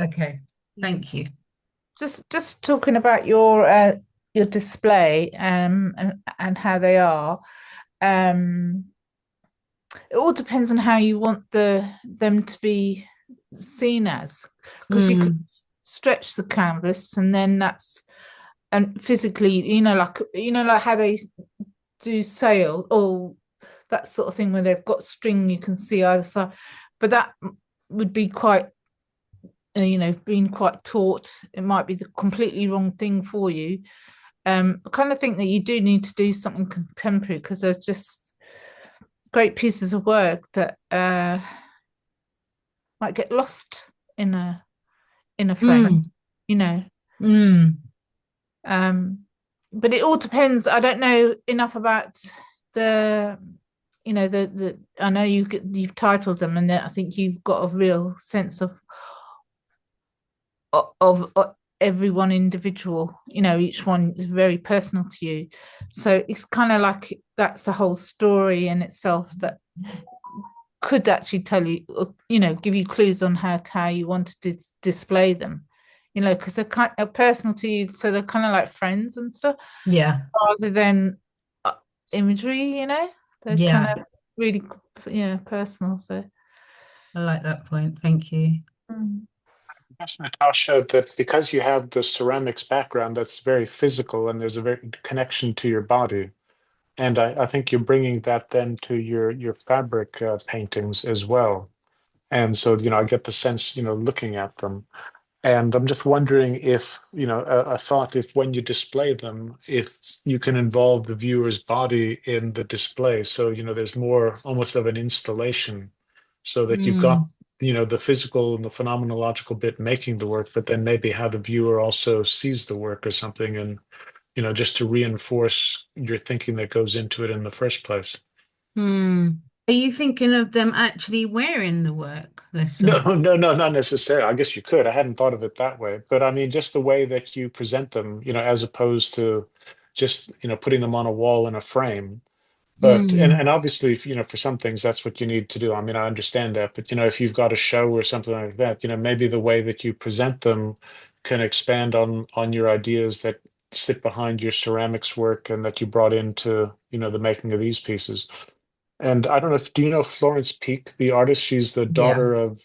Okay, thank you. Just talking about your display and how they are. Um, it all depends on how you want them to be seen as, because you could Mm, stretch the canvas and then that's and physically, like how they do sail or that sort of thing where they've got string you can see either side, but that would be quite being quite taut. It might be the completely wrong thing for you. I kind of think that you do need to do something contemporary because there's just great pieces of work that might get lost in a frame, mm, you know. mm. Um, but it all depends. I don't know enough about the, the. I know you've titled them, and I think you've got a real sense of every one individual. Each one is very personal to you, so it's kind of like that's a whole story in itself that could actually tell you, give you clues on how you want to display them. Because they're kind of personal to you, so they're kind of like friends and stuff, Yeah, rather than imagery. They're kind yeah, of really, yeah, personal. So. I like that point. Thank you. Mm. Yes, Natasha, that because you have the ceramics background, that's very physical and there's a very connection to your body. And I think you're bringing that then to your fabric paintings as well. And so, I get the sense, looking at them. And I'm just wondering if, a thought if when you display them, if you can involve the viewer's body in the display. So, there's more almost of an installation so that you've got, Mm, the physical and the phenomenological bit making the work, but then maybe how the viewer also sees the work or something. And, just to reinforce your thinking that goes into it in the first place. mm. Are you thinking of them actually wearing the work, No, Leslie? no, no, not necessarily. I guess you could. I hadn't thought of it that way. But I mean, just the way that you present them, as opposed to just, putting them on a wall in a frame. But and Mm, obviously, if, for some things, that's what you need to do. I mean, I understand that. But, if you've got a show or something like that, maybe the way that you present them can expand on your ideas that sit behind your ceramics work and that you brought into, the making of these pieces. And I don't know if, do you know Florence Peake, the artist? She's the yeah, daughter of,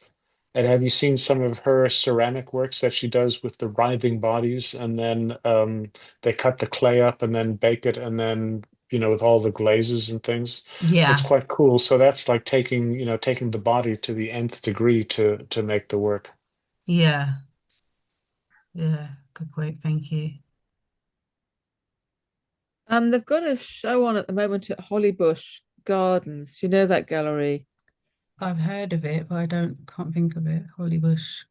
and have you seen some of her ceramic works that she does with the writhing bodies? And then they cut the clay up and then bake it, and then, with all the glazes and things. It's yeah, quite cool. So that's like taking the body to the nth degree to make the work. yeah, yeah. Good point. Thank you. They've got a show on at the moment at Hollybush Gardens. Do you know that gallery? I've heard of it, but I don't can't think of it. Hollybush.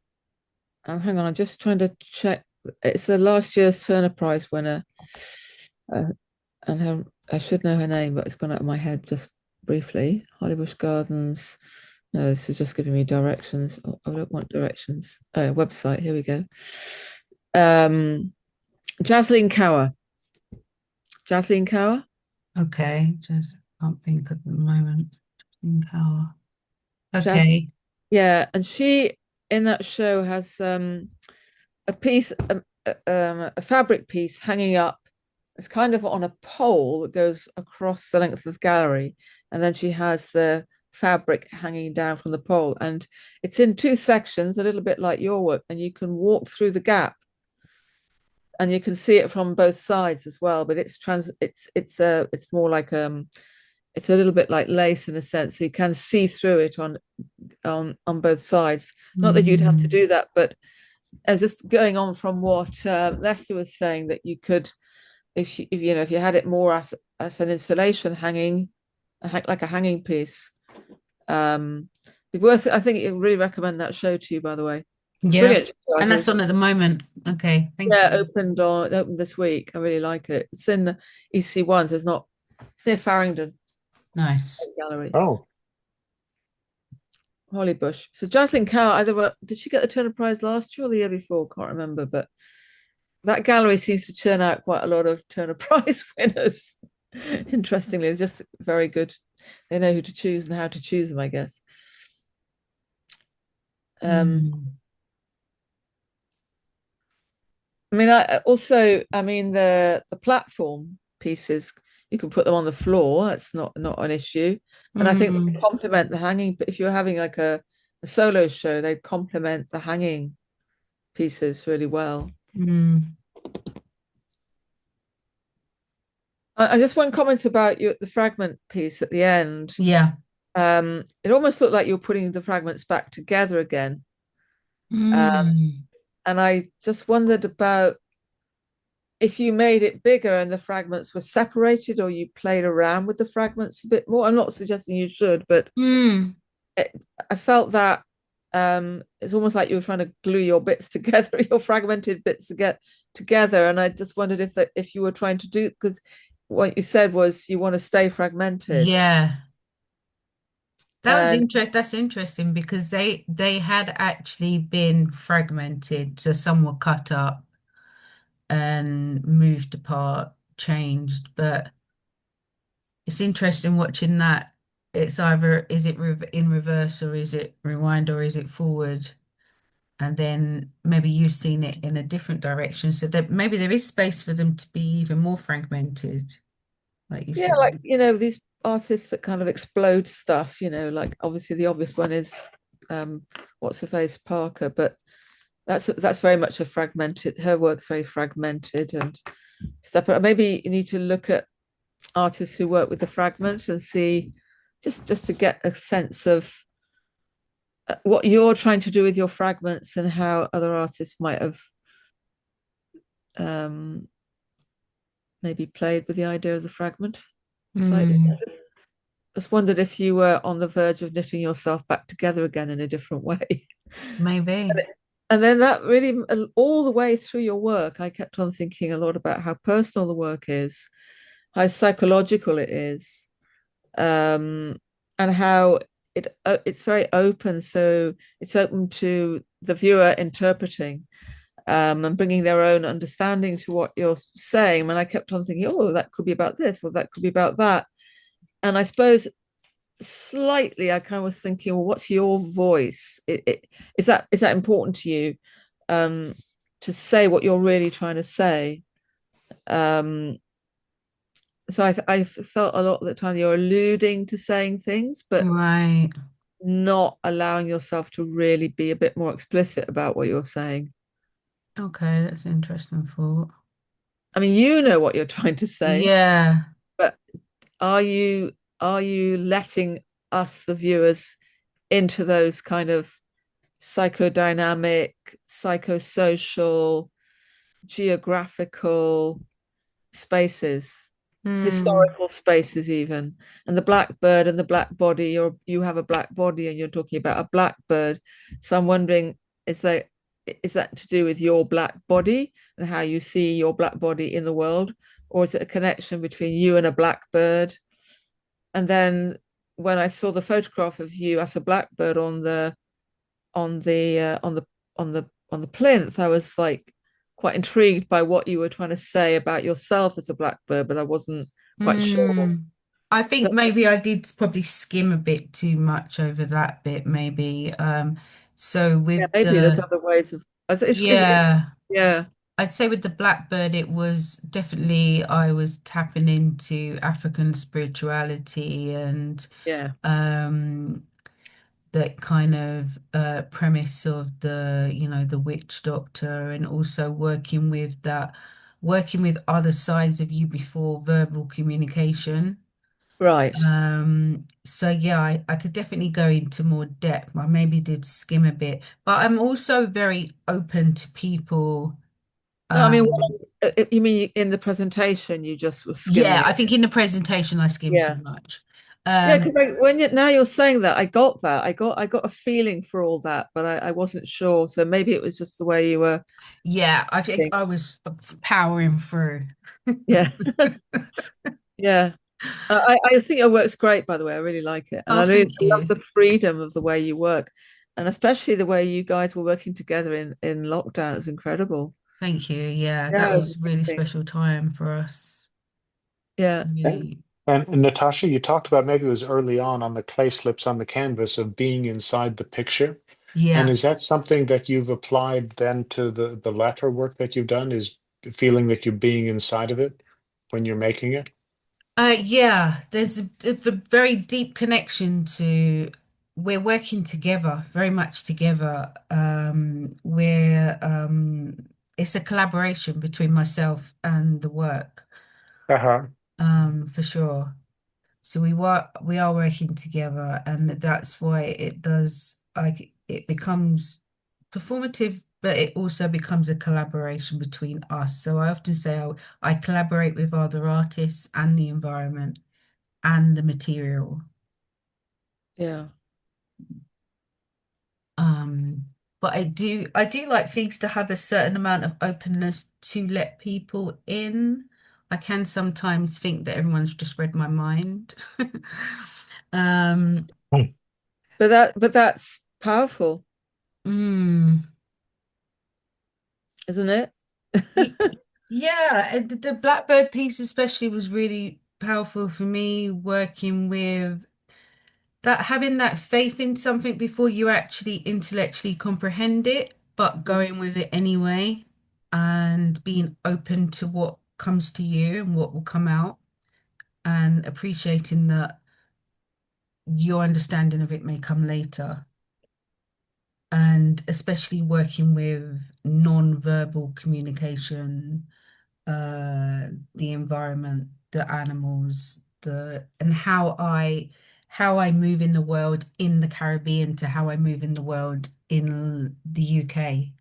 Hang on, I'm just trying to check. It's a last year's Turner Prize winner, uh, and I should know her name, but it's gone out of my head just briefly. Hollybush Gardens. No, this is just giving me directions. Oh, I don't want directions. Oh, website. Here we go. Um, Jaslyn Cower. Jaslyn Cower. Okay, just can't think at the moment. In power. Jas Okay. Yeah, and she in that show has a piece, a fabric piece hanging up. It's kind of on a pole that goes across the length of the gallery, and then she has the fabric hanging down from the pole, and it's in two sections, a little bit like your work, and you can walk through the gap, and you can see it from both sides as well. But it's more like it's a little bit like lace in a sense, so you can see through it on both sides. Not that you'd have to Mm, do that, but as just going on from what Lester was saying, that you could, if you had it more as an installation hanging, like a hanging piece. Um, it's worth. I think I really recommend that show to you. By the way, it's yeah. brilliant. I And that's think. on at the moment. Okay, thank Yeah, you. it opened this week. I really like it. It's in EC1, so it's near Farringdon Nice. Gallery. Oh, Hollybush. So Jocelyn Cow, did she get the Turner Prize last year or the year before? Can't remember, but that gallery seems to churn out quite a lot of Turner Prize winners. Interestingly, it's just very good. They know who to choose and how to choose them, I guess. Um, Mm. I mean, I mean the platform pieces, you can put them on the floor. That's not an issue. And I think they Mm, complement the hanging. But if you're having like a solo show, they complement the hanging pieces really well. mm, I just one comment about the fragment piece at the end. yeah. It almost looked like you're putting the fragments back together again. Mm, And I just wondered about if you made it bigger and the fragments were separated, or you played around with the fragments a bit more. I'm not suggesting you should, but mm. I felt that it's almost like you were trying to glue your bits together, your fragmented bits to get together. And I just wondered if you were trying to do, because what you said was you want to stay fragmented. Yeah. And That's interesting because they had actually been fragmented. So some were cut up and moved apart, changed. But it's interesting watching that. It's either is it in reverse or is it rewind or is it forward? And then maybe you've seen it in a different direction. So that maybe there is space for them to be even more fragmented, like you yeah, like said. these artists that kind of explode stuff, like obviously the obvious one is what's her face, Parker, but that's very much a fragmented, her work's very fragmented and stuff. But maybe you need to look at artists who work with the fragment and see, just to get a sense of what you're trying to do with your fragments and how other artists might have um, maybe played with the idea of the fragment slightly. I Mm, just wondered if you were on the verge of knitting yourself back together again in a different way. maybe. And then that really, all the way through your work, I kept on thinking a lot about how personal the work is, how psychological it is, and how it's very open. So it's open to the viewer interpreting, and bringing their own understanding to what you're saying. And I kept on thinking, oh, that could be about this, or that could be about that. And I suppose slightly, I kind of was thinking, well, what's your voice? Is that important to you, um, to say what you're really trying to say? Um, so I felt a lot of the time you're alluding to saying things, but Right. not allowing yourself to really be a bit more explicit about what you're saying. Okay, that's interesting thought. I mean, you know what you're trying to say, Yeah. but are you are you letting us, the viewers, into those kind of psychodynamic, psychosocial, geographical spaces, Mm, historical spaces even? And the blackbird and the black body, or you have a black body and you're talking about a blackbird. So I'm wondering, is that is that to do with your black body and how you see your black body in the world, or is it a connection between you and a blackbird? And then when I saw the photograph of you as a blackbird on the on the on the plinth, I was like quite intrigued by what you were trying to say about yourself as a blackbird, but I wasn't quite sure. mm. I think So, maybe I did probably skim a bit too much over that bit, maybe. So yeah, with maybe there's other ways of. yeah, Yeah, I'd say with the Blackbird, it was definitely I was tapping into African spirituality and yeah, um that kind of premise of the witch doctor and also working with other sides of you before verbal communication. right. So yeah, I could definitely go into more depth. I maybe did skim a bit, but I'm also very open to people. No, I mean, Um, you mean in the presentation you just were skimming yeah, it? I think in the presentation I skimmed too Yeah, much. yeah. Because Um, now you're saying that, I got that. I got a feeling for all that, but I wasn't sure. So maybe it was just the way you were yeah, I think speaking. I was powering through. Yeah, yeah. I think your work's great, by the way. I really like it. And Oh, I really thank love you. the freedom of the way you work. And especially the way you guys were working together in lockdown. It's incredible. Thank you. Yeah, Yeah, that it was was a really amazing. special time for us. Yeah. Really. And Natasha, you talked about maybe it was early on the clay slips on the canvas of being inside the picture. And Yeah. is that something that you've applied then to the latter work that you've done, is feeling that you're being inside of it when you're making it? Yeah, there's a very deep connection to we're working together, very much together. It's a collaboration between myself and the work, Uh-huh. for sure. So we are working together, and that's why it does like it becomes performative, but it also becomes a collaboration between us. So I often say I collaborate with other artists and the environment and the material. Yeah. Um, but I do like things to have a certain amount of openness to let people in. I can sometimes think that everyone's just read my mind. Um, Hmm. But that's powerful, mm, isn't it? y- yeah, and the Blackbird piece especially was really powerful for me, working with that, having that faith in something before you actually intellectually comprehend it, but going with it anyway and being open to what comes to you and what will come out and appreciating that your understanding of it may come later. And especially working with non-verbal communication, the environment, the animals, the and how I move in the world in the Caribbean to how I move in the world in the UK,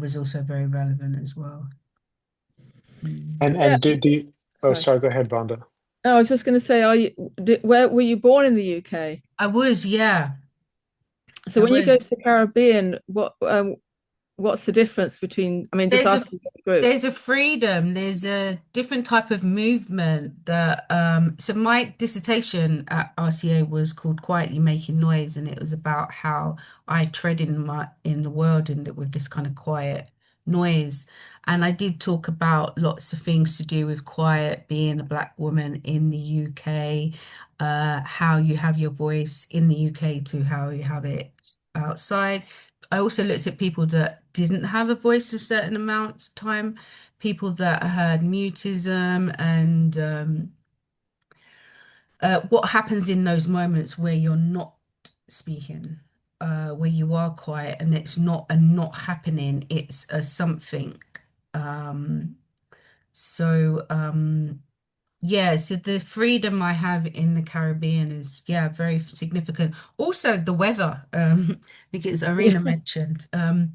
was also very relevant as well. Mm. And do you, oh, Sorry. sorry, go ahead, Vonda. No, I was just going to say, where were you born in the UK? I was, yeah, So I when you go was. to the Caribbean, what's the difference between, I mean, just There's a asking the group. there's a freedom, there's a different type of movement that so my dissertation at RCA was called Quietly Making Noise, and it was about how I tread in the world with this kind of quiet noise. And I did talk about lots of things to do with quiet, being a black woman in the UK, how you have your voice in the UK to how you have it outside. I also looked at people that didn't have a voice a certain amount of time, people that had mutism, and what happens in those moments where you're not speaking, where you are quiet and it's not a not happening, it's a something. Um, so yeah, so the freedom I have in the Caribbean is, yeah, very significant. Also, the weather, because Irina Yeah, mentioned.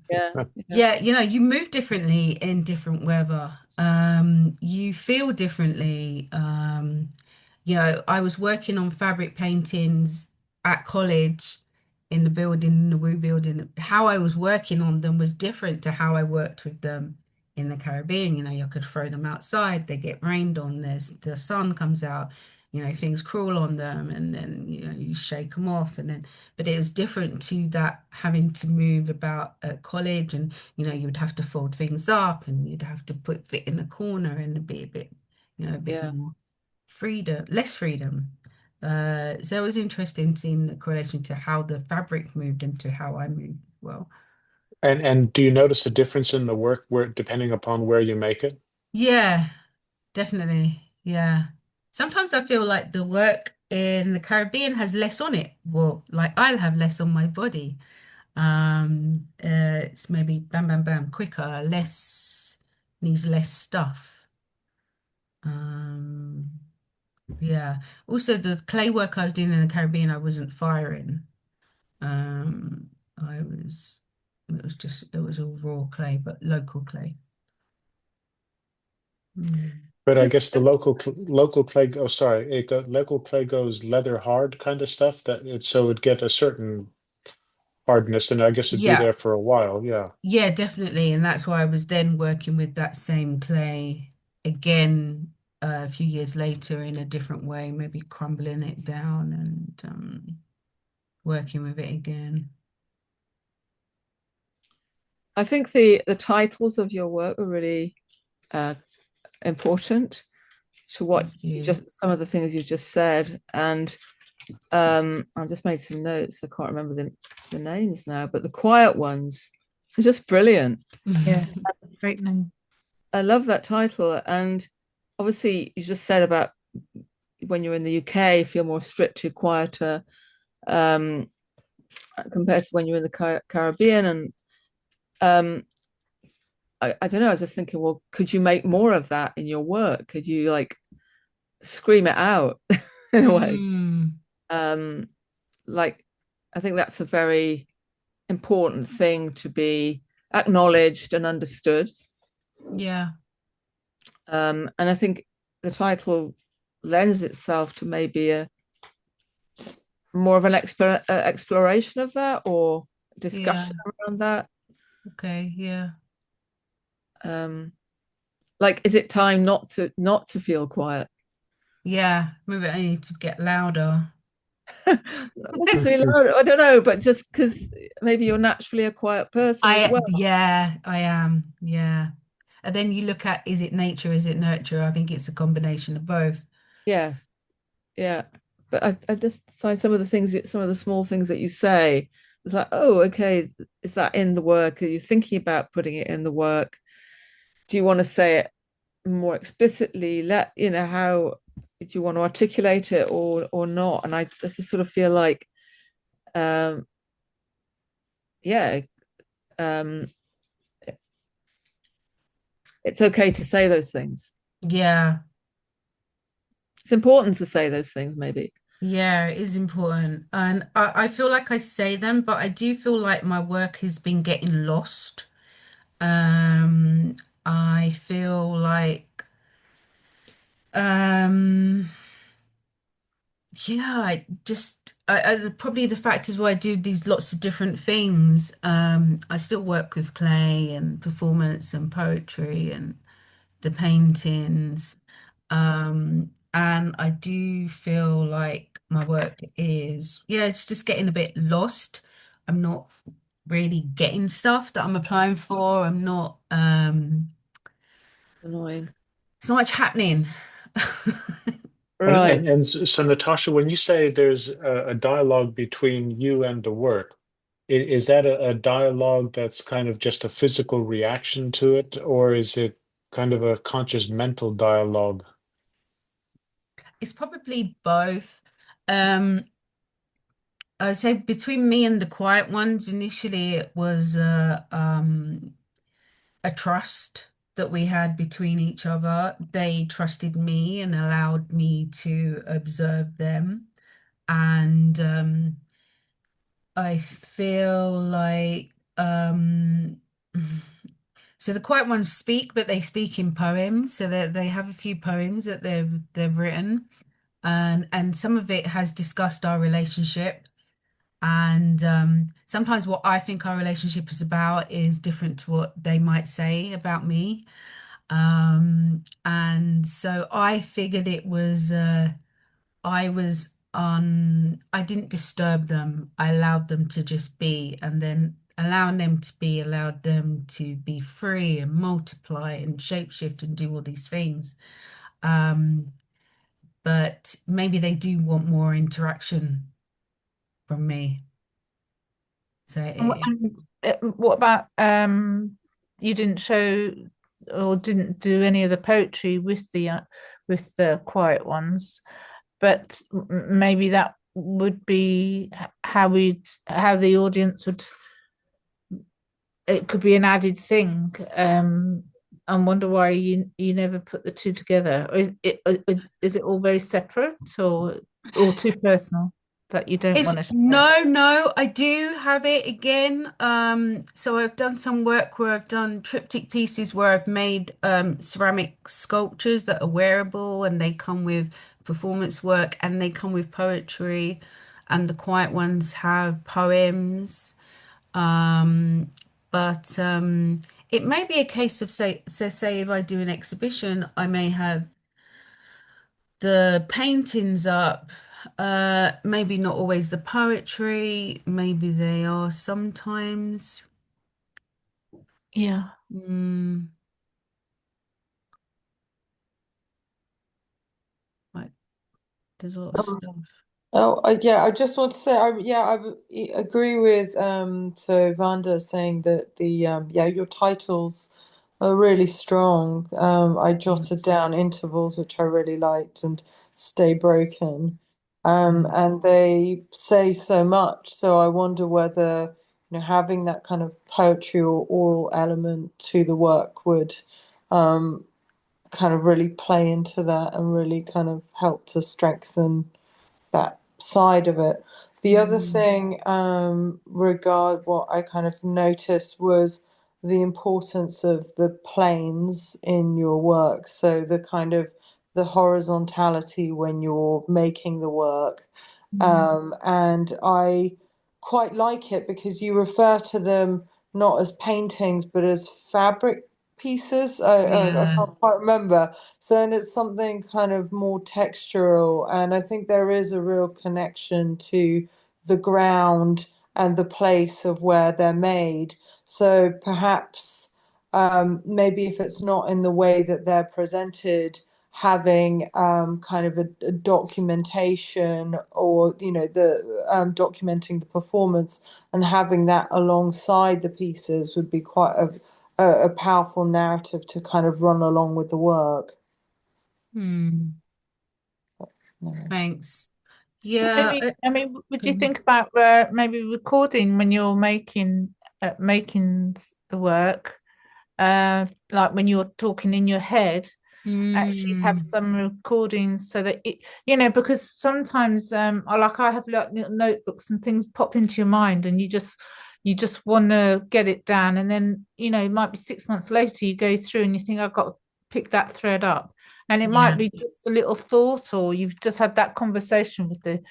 yeah, yeah, Yeah, you move differently in different weather. You feel differently. I was working on fabric paintings at college in the building, in the Wu building. How I was working on them was different to how I worked with them in the Caribbean. You could throw them outside, they get rained on, the sun comes out, things crawl on them, and then, you shake them off. But it was different to that having to move about at college, and you would have to fold things up and you'd have to put it in a corner and be a bit, a bit yeah. more freedom, less freedom. So it was interesting seeing the correlation to how the fabric moved into how I moved. Well, And do you notice a difference in the work where depending upon where you make it? yeah, definitely. Yeah. Sometimes I feel like the work in the Caribbean has less on it. Well, like I'll have less on my body. It's maybe bam, bam, bam, quicker, needs less stuff. Um, yeah. Also, the clay work I was doing in the Caribbean, I wasn't firing. Um, I was, it was all raw clay, but local clay. Mm. But I Just guess the local clay, oh, sorry, local clay goes leather hard kind of stuff that it so it'd get a certain hardness, and I guess it'd be Yeah, there for a while. Yeah. yeah, definitely. And that's why I was then working with that same clay again, a few years later in a different way, maybe crumbling it down and working with it again. I think the titles of your work are really uh, important to what Thank you. just some of the things you just said, and I just made some notes. I can't remember the names now, but the quiet ones are just brilliant. Yeah, great name. I love that title. And obviously, you just said about when you're in the UK, if you're more stricter, quieter, um, compared to when you're in the Caribbean. And I don't know, I was just thinking, well, could you make more of that in your work? Could you like scream it out in a way? Mm, Um, like, I think that's a very important thing to be acknowledged and understood. yeah, And I think the title lends itself to maybe a more of an exploration of that or yeah, discussion around that. okay, yeah. Um, like, is it time not to feel quiet? Yeah, maybe I need to get louder. Not necessarily loud, I don't know, but just because maybe you're naturally a quiet person as well. Yeah, I am. Yeah. And then you look at, is it nature, is it nurture? I think it's a combination of both. Yes, yeah. But I just find some of the things, some of the small things that you say, it's like, oh, okay, is that in the work? Are you thinking about putting it in the work? Do you want to say it more explicitly? How do you want to articulate it or not? And I just sort of feel like, um, yeah, um, it's okay to say those things. Yeah. It's important to say those things, maybe. Yeah, it is important. And I feel like I say them, but I do feel like my work has been getting lost. Um, I feel like, um, yeah, I probably the fact is why I do these lots of different things. I still work with clay and performance and poetry and the paintings. And I do feel like my work is, yeah, it's just getting a bit lost. I'm not really getting stuff that I'm applying for. Annoying. It's not much happening. And, Right. and and so, Natasha, when you say there's a dialogue between you and the work, is that a dialogue that's kind of just a physical reaction to it, or is it kind of a conscious mental dialogue? It's probably both. Um, I'd say between me and the quiet ones, initially it was a trust that we had between each other. They trusted me and allowed me to observe them. And I feel like so the quiet ones speak, but they speak in poems. So they have a few poems that they've written, and some of it has discussed our relationship. And sometimes what I think our relationship is about is different to what they might say about me. And so I figured it was I didn't disturb them. I allowed them to just be, and then allowing them to be allowed them to be free and multiply and shapeshift and do all these things. Um, but maybe they do want more interaction from me. So What about you didn't show or didn't do any of the poetry with the quiet ones, but maybe that would be how the audience would, it could be an added thing. I wonder why you never put the two together. Or is it all very separate or too personal that you don't It's want to share? no, I do have it again. So I've done some work where I've done triptych pieces where I've made ceramic sculptures that are wearable and they come with performance work and they come with poetry, and the quiet ones have poems. Um, but it may be a case of say if I do an exhibition, I may have the paintings up. Maybe not always the poetry, maybe they are sometimes. Yeah. Mm, like there's a lot of stuff. Oh, yeah, I just want to say, agree with so Vanda saying that the yeah, your titles are really strong. I jotted Thanks. down intervals which I really liked and Stay Broken. Thanks. And they say so much. So I wonder whether, having that kind of poetry or oral element to the work would um kind of really play into that and really kind of help to strengthen that side of it. The other Mm, thing, regard what I kind of noticed was the importance of the planes in your work. So the kind of the horizontality when you're making the work. mm. And I quite like it because you refer to them not as paintings but as fabric pieces. I Yeah, can't quite remember. So, and it's something kind of more textural, and I think there is a real connection to the ground and the place of where they're made. So perhaps maybe if it's not in the way that they're presented, having kind of a documentation or the documenting the performance and having that alongside the pieces would be quite a powerful narrative to kind of run along with the work. mm. No. Thanks. Yeah, Maybe, I mean, would you um, think about maybe recording when you're making the work, like when you're talking in your head, actually have mm, some recordings so that because sometimes I have like little notebooks and things pop into your mind and you just want to get it down, and then it might be 6 months later you go through and you think I've got to pick that thread up, and it might yeah, be just a little thought, or you've just had that conversation with the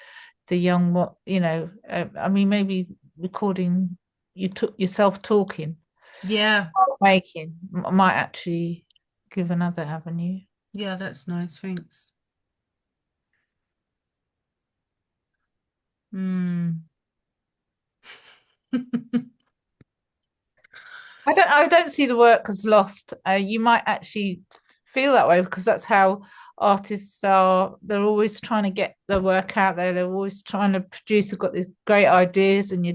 young what I mean, maybe recording you took yourself talking, yeah, making might actually give another avenue. yeah, that's nice. Thanks. Mm. I don't see the work as lost. You might actually feel that way because that's how artists are. They're always trying to get their work out there. They're always trying to produce. They've got these great ideas, and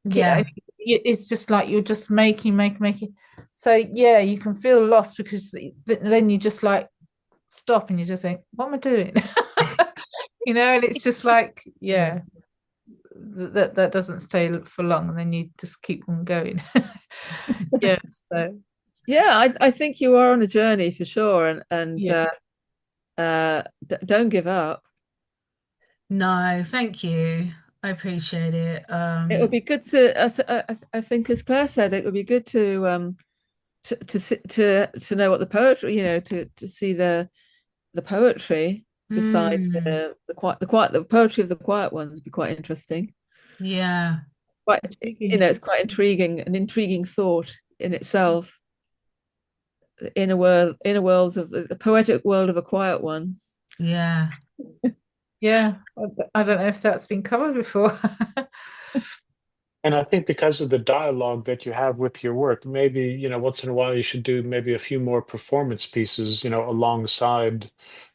Yeah, it's just like you're just making. So yeah, you can feel lost because then you just like stop and you just think, what am I doing? And it's just like, yeah. yeah, that doesn't stay for long, and then you just keep on going. Yeah, so Yeah, I think you are on a journey for sure, and yeah. don't give up. No, thank you. I appreciate it. It would be good to, I think, as Claire said, it would be good to know what the poetry, to see the poetry beside mm, the poetry of the quiet ones would be quite interesting. yeah, Quite, Intriguing. it's quite intriguing, an intriguing thought in itself. Inner worlds of the poetic world of a quiet one. yeah, Yeah, I don't know if that's been covered before. And I think because of the dialogue that you have with your work, maybe, once in a while you should do maybe a few more performance pieces, alongside,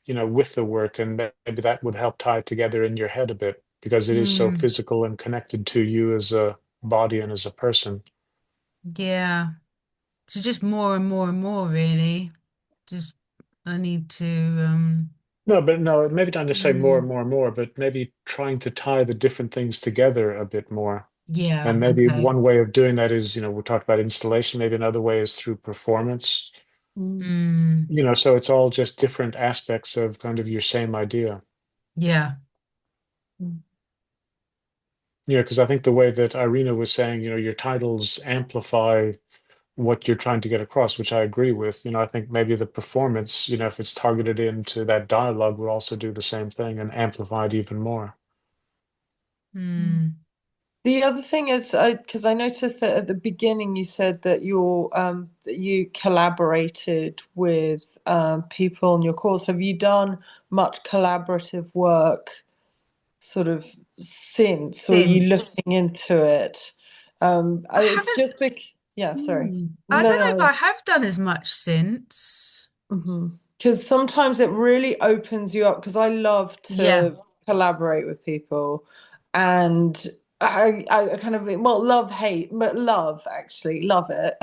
with the work. And maybe that would help tie it together in your head a bit because it is so mm, physical and connected to you as a body and as a person. yeah. So just more and more and more, really. Just I need to No, but no, maybe not necessarily more and mm, more and more, but maybe trying to tie the different things together a bit more. yeah, And maybe okay. one way of doing that is, we talked about installation. Maybe another way is through performance. Mm. Mm, So it's all just different aspects of kind of your same idea. yeah. Mm. Because I think the way that Irina was saying, your titles amplify what you're trying to get across, which I agree with. I think maybe the performance, if it's targeted into that dialogue, would also do the same thing and amplify it even more. Mm, The other thing is, because I noticed that at the beginning you said that you collaborated with people on your course. Have you done much collaborative work sort of since, or are you since. looking into it? I It's haven't just big. Yeah, sorry. I No, don't know if no. I have done as much since. Because sometimes it really opens you up. Because I love Yeah. to collaborate with people, and I kind of, well, love hate, but love, actually love it.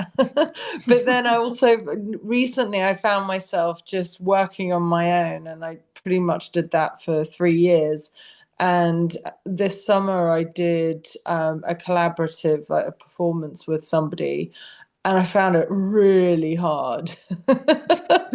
But then I also recently I found myself just working on my own, and I pretty much did that for 3 years. And this summer I did a collaborative, like a performance with somebody, and I found it really hard.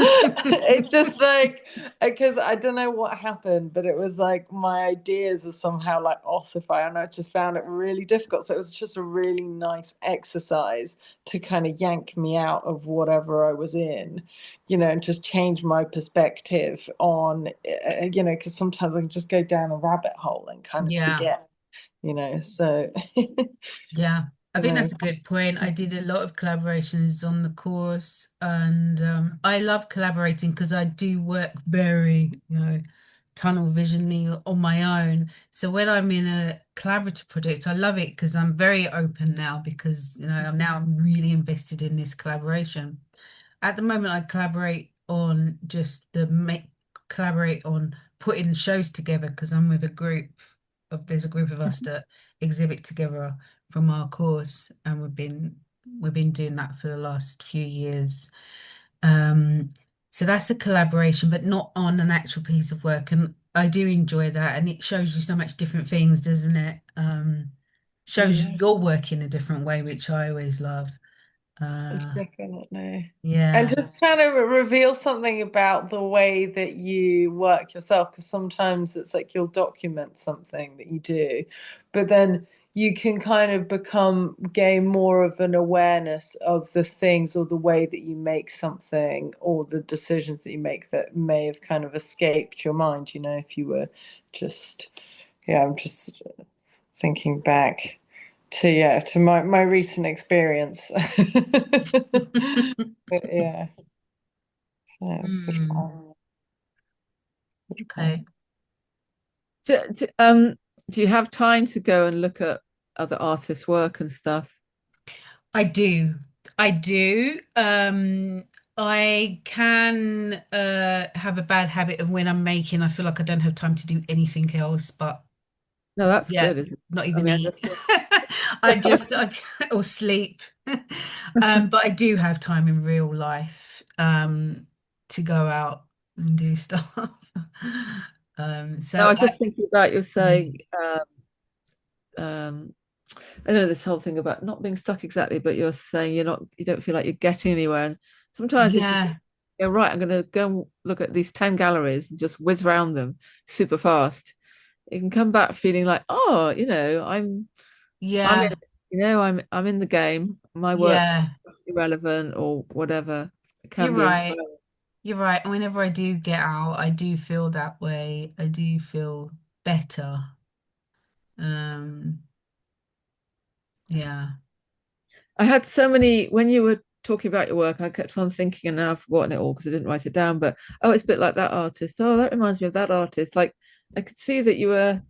It's just like, because I don't know what happened, but it was like my ideas are somehow like ossify, and I just found it really difficult. So it was just a really nice exercise to kind of yank me out of whatever I was in, and just change my perspective on, because sometimes I can just go down a rabbit hole and kind of Yeah. forget. So Yeah, I you think know. that's a good point. I did a lot of collaborations on the course, and I love collaborating because I do work very, tunnel visionly on my own. So when I'm in a collaborative project, I love it because I'm very open now because, I'm really invested in this collaboration. At the moment, I collaborate on putting shows together because I'm with a group there's a group of us that exhibit together from our course, and we've been doing that for the last few years. Um, so that's a collaboration, but not on an actual piece of work, and I do enjoy that, and it shows you so much different things, doesn't it? Shows you Yeah. your work in a different way, which I always love. Uh, Definitely. And yeah, just kind of reveal something about the way that you work yourself, because sometimes it's like you'll document something that you do, but then you can kind of gain more of an awareness of the things or the way that you make something or the decisions that you make that may have kind of escaped your mind, if you were just, yeah, I'm just thinking back to my recent experience. But yeah, so it's good mm, fun. Good okay. fun. Do you have time to go and look at other artists' work and stuff? I do. I do. I can have a bad habit of when I'm making, I feel like I don't have time to do anything else, but No, that's yeah, good, isn't it? not I even mean, I eat. just think, Or sleep. But I do have time in real life to go out and do stuff. no, I So was just thinking about you mm, saying, um, I know this whole thing about not being stuck exactly, but you're saying you don't feel like you're getting anywhere. And sometimes if you yeah, just go, right, I'm going to go and look at these 10 galleries and just whiz around them super fast, you can come back feeling like, oh, I'm in, yeah, I'm in the game. My work's yeah, irrelevant or whatever. It you're can be right. inspiring. You're right. And whenever I do get out, I do feel that way. I do feel better. Um, yeah. I had so many when you were talking about your work, I kept on thinking, and now I've forgotten it all because I didn't write it down. But oh, it's a bit like that artist. Oh, that reminds me of that artist. Like I could see that you're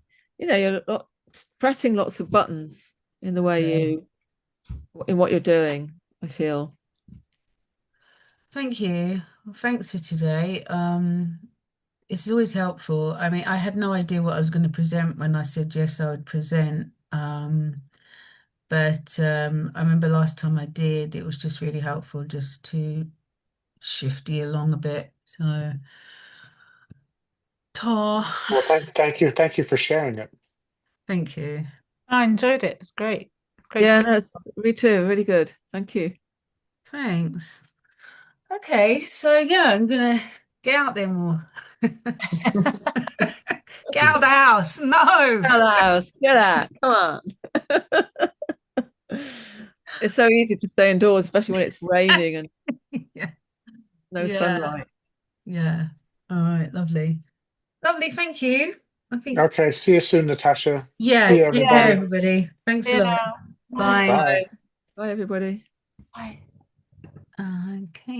pressing lots of buttons in the way Okay. in what you're doing. I feel. Thank you. Well, thanks for today. It's always helpful. I mean, I had no idea what I was going to present when I said yes, I would present. But I remember last time I did, it was just really helpful just to shift you along a bit. So, Tar, Well, thank you for sharing it. thank you. I enjoyed it. It's great. Great. Yeah, no, me too. Really good. Thank you. Thanks. Okay, so yeah, I'm gonna get out there more. Get out of the house. No. Get out of the house. Get out. Come on. It's so easy to stay indoors, especially when it's raining and Yeah. no Yeah. sunlight. Yeah. All right, lovely. Lovely, thank you. I think, Okay, see you soon, Natasha. See yeah, you, take care, Yeah. everybody. everybody. Thanks See a you lot. now. Bye. Bye. Bye. Bye. Bye, everybody. Bye. Okay.